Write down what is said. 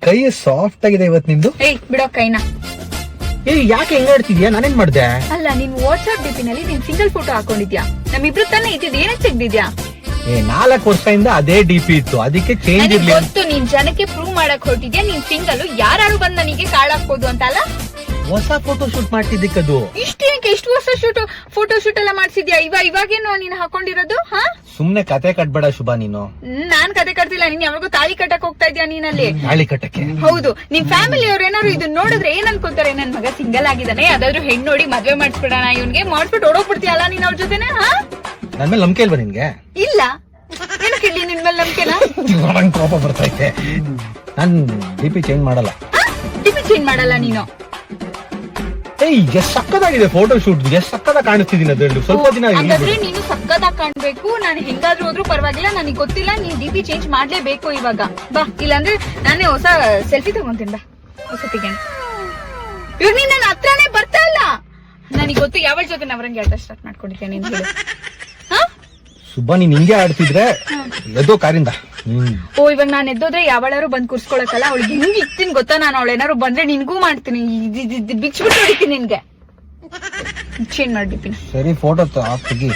ಕೈ ಸಾಫ್ಟ್ ಆಗಿದೆ ಇವತ್ತು ನಿಂದು. ಬಿಡೋ ಕೈನ. ಯಾಕೆ ಹೆಂಗ ಆಡ್ತಿದ್ಯಾ? ನಾನೇನ್ ಮಾಡ್ದೆ? ಅಲ್ಲ, ನೀನ್ ವಾಟ್ಸ್ಆಪ್ ಡಿಪಿ ನಲ್ಲಿ ನೀನ್ ಸಿಂಗಲ್ ಫೋಟೋ ಹಾಕೊಂಡಿದ್ಯಾ. ನಮ್ಮಿಬ್ರು ತಾನೇ ಇದ್ದಿದ್, ಏನಕ್ಕೆ ತೆಗ್ದಿದ್ಯಾ? 4 ವರ್ಷದಿಂದ ಅದೇ ಡಿಪಿ ಇತ್ತು, ಅದಕ್ಕೆ ಚೇಂಜ್ ಇರ್ಲಿ. ಗೊತ್ತು, ನೀನ್ ಜನಕ್ಕೆ ಪ್ರೂವ್ ಮಾಡಕ್ ಹೊರಟಿದ್ಯಾ ನೀನ್ ಸಿಂಗಲ್. ಯಾರು ಬಂದ್ ನನಗೆ ಕಾಳಾಕ್ಬೋದು ಅಂತ ಅಲ್ಲ. ಹೊಸ ಫೋಟೋ ಶೂಟ್ ಮಾಡ್ತಿದ್ದಕ್ಕದು. ಎಷ್ಟು ವರ್ಷ ಫೋಟೋ ಶೂಟ್ ಎಲ್ಲ ಮಾಡ್ಸಿದ್ಯಾ? ಇವಾಗೇನು ನೀನ್ ಹಾಕೊಂಡಿರೋದು? ಸುಮ್ನೆ ಕತೆ ಕಟ್ಬೇಡ ಶುಭ ನೀನು. ನಾನ್ ಕತೆ ಕಟ್ತಿಲ್ಲ. ನೀನ್ ಯಾವಾಗೂ ತಾಳಿ ಕಟ್ಟಕ್ ಹೋಗ್ತಾ ಇದ್ಯಾ ನೀನಲ್ಲಿ? ತಾಳಿ ಕಟ್ಟಕ್ಕೆ? ಹೌದು. ನಿಮ್ ಫ್ಯಾಮಿಲಿ ಅವ್ರು ಏನಾದ್ರು ಇದನ್ನ ನೋಡಿದ್ರೆ ಏನ್ ಅನ್ಕೋತಾರೆ? ನನ್ ಮಗ ಸಿಂಗಲ್ ಆಗಿದ್ದಾನೆ, ಯಾವ್ದಾದ್ರು ಹೆಣ್ಣು ನೋಡಿ ಮದ್ವೆ ಮಾಡ್ಸ್ಬಿಡೋಣ ಇವ್ನ್ಗೆ, ಮಾಡ್ಬಿಟ್ಟು ಓಡೋಗ್ಬಿಡ್ತೀಯಲ್ಲ ನೀನ್ ಅವ್ರ ಜೊತೆನೆ. ನನ್ ಮೇಲೆ ನಂಬಿಕೆ ಇಲ್ವಾ ನಿನ್ಗೆ? ಇಲ್ಲ. ಏನಕ್ಕೆ ಇಲ್ಲಿ ನಿನ್ ಮೇಲೆ ನಂಬಿಕೆನಾ? ನಂಗೆ ಕೋಪ ಬರ್ತೈತೆ. ನಾನ್ ಡಿಪಿ ಚೇಂಜ್ ಮಾಡಲ್ಲ. ಡಿಪಿ ಚೇಂಜ್ ಮಾಡಲ್ಲ ನೀನು? ಎಷ್ಟ್ ಸಕ್ಕದಾಗಿದೆ ಫೋಟೋ ಶೂಟ್, ಎಷ್ಟ್ ಸಕ್ಕದಾಗಿ ಕಾಣಿಸ್ತಿದ್ದೀನಿ ಅದ್ರಲ್ಲಿ. ಸ್ವಲ್ಪ ದಿನ ಹಾಗಾದ್ರೆ ನೀನು ಸಕ್ಕದಾಗಿ ಕಾಣ್ಬೇಕು. ನಾನು ಹೆಂಗಾದ್ರೂ ಹೋದ್ರೂ ಪರವಾಗಿಲ್ಲ, ನನಗೆ ಗೊತ್ತಿಲ್ಲ. ನೀನ್ ಡಿಪಿ ಚೇಂಜ್ ಮಾಡ್ಲೇಬೇಕು ಇವಾಗ. ಬಾ, ಇಲ್ಲಾಂದ್ರೆ ನಾನೇ ಹೊಸ ಸೆಲ್ಫಿ ತಗೊಂತೀನಿ. ಬಾ, ಹೊಸತಿಗೆ. ಇವಾಗ ನೀನ್ ನನ್ನ ಹತ್ರನೇ ಬರ್ತಾ ಇಲ್ಲ. ನನಗೆ ಗೊತ್ತು ಯಾವಳ ಜೊತೆ ನವರಂಗೆ ಆಟ ಸ್ಟಾರ್ಟ್ ಮಾಡ್ಕೊಂಡಿದ್ದೆ ನೀನ್. ಹೇಳು. ಸುಬ್ಬ, ನೀನ್ ಹಿಂಗೆ ಆಡ್ತಿದ್ರೆ ಎದ್ದೋ ಕಾರಿಂದ. ಇವಾಗ ನಾನ್ ಎದ್ದೋದ್ರೆ ಯಾವಳಾರು ಬಂದ್ ಕೂರ್ಸ್ಕೊಳಕಲ್ಲ. ಅವಳಿಗೆ ಹಿಂಗ್ ಇಕ್ತೀನಿ ಗೊತ್ತಾ ನಾನು. ಅವಳು ಏನಾರು ಬಂದ್ರೆ ನಿನ್ಗೂ ಮಾಡ್ತೀನಿ, ಬಿಚ್ಬಿಟ್ಟು ಹೊಡಿತೀನಿ ನಿನ್ಗೆ. ಚೇಂಜ್ ಮಾಡ್ಬಿಟ್ಟಿನಿ. ಸರಿ, ಫೋಟೋ ತೆಗಿ.